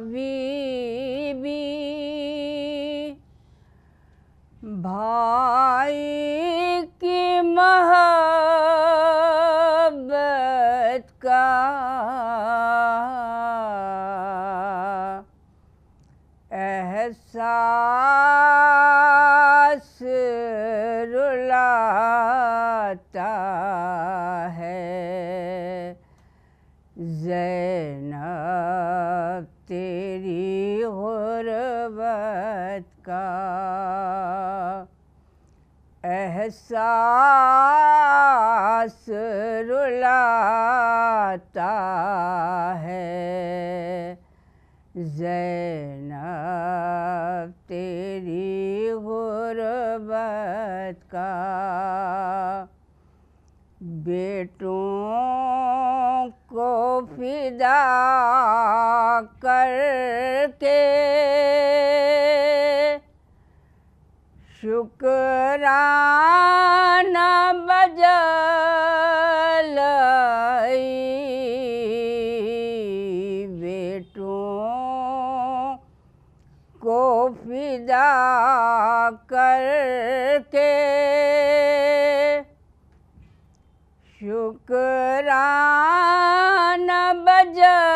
बीबी भाई की मोहब्बत का एहसास रुलाता है। ज़ैनब तेरी गुर्बत का एहसास रुलाता है। ज़ैनब तेरी गुर्बत का बेटों को फिदा करके शुक्राना बजलाई। बेटों को फिदा करके शुक्राना बजलाई।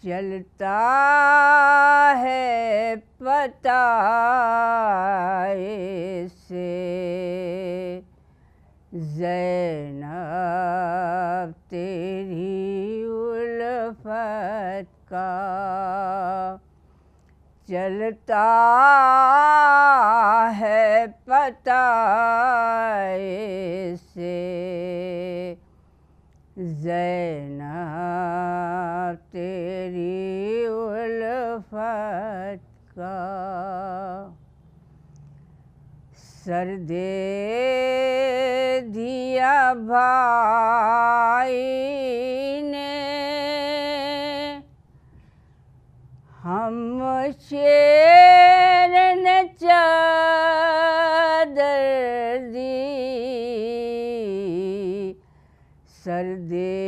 चलता है पता से ज़ैनब तेरी उल्फत का चलता है पता से ज़ैनब तेरी उल्फत का। सर दे दिया भाई ने हम शेर ने चादर दी। सर दे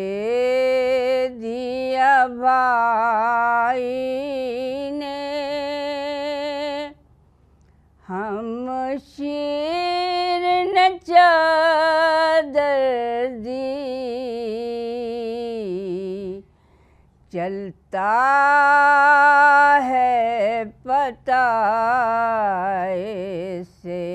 दिया भाई ने हम शेर ने चादर दी। चलता है पता से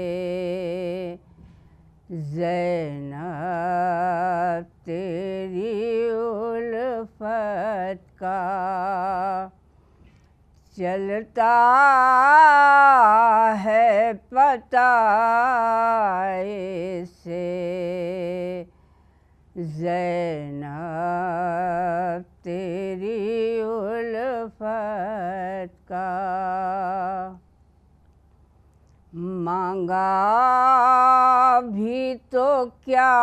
ज़ैनब तेरी उल्फत का चलता है पता से ज़ैनब तेरी उल्फत का। मांगा भी तो क्या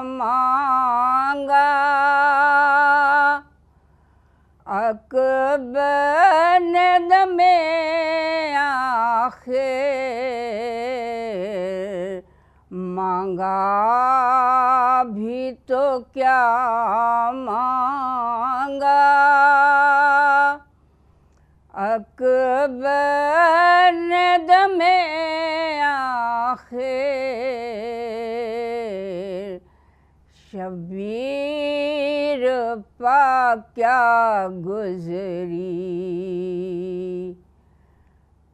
मांगा अकबर ने दमे आखिर। मांगा भी तो क्या मांगा अकबर ने दमे आखिर। शबीर पा क्या गुजरी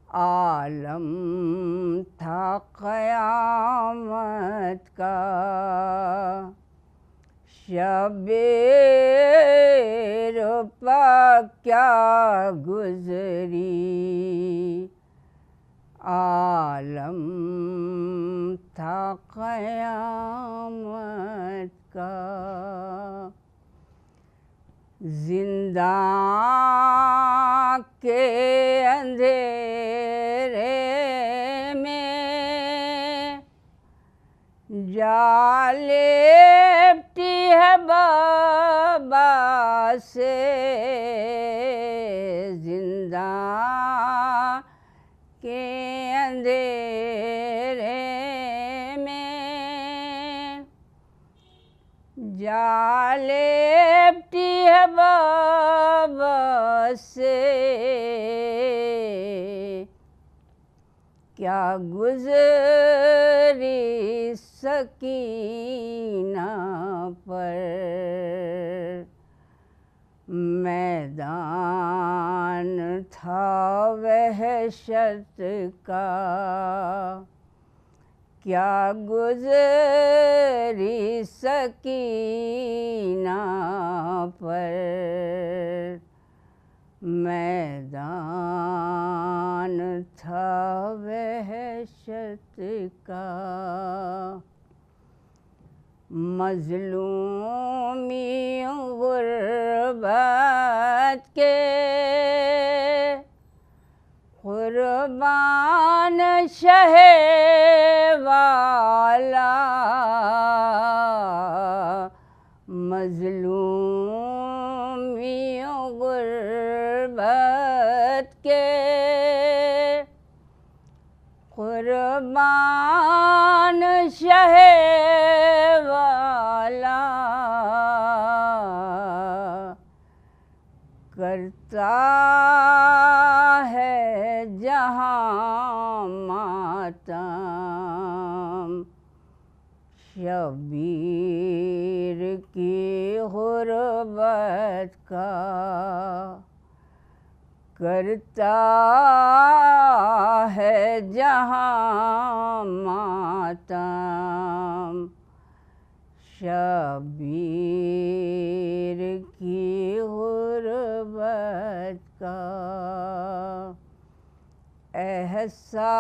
आलम था क़यामत का। शबीर पा क्या गुजरी आलम था क़यामत का। जिंदा के अंधेरे में जा लेपटी है बाबा से। जिंदा के अंधेरे में जालेप्टी है बाबा से क्या गुजरी सकीना पर मैदान था वहशत का क्या गुजरी सकीना पर मैदान था वहशत का मज़लूमी गुर्बत के कुर्बान शहे वाला मज़लूमी गुर्बत के कुर्बान शहे वाला करता है जहाँ मातम शबीर की गुर्बत का करता है जहाँ मातम शबीर की गुर्बत का एहसास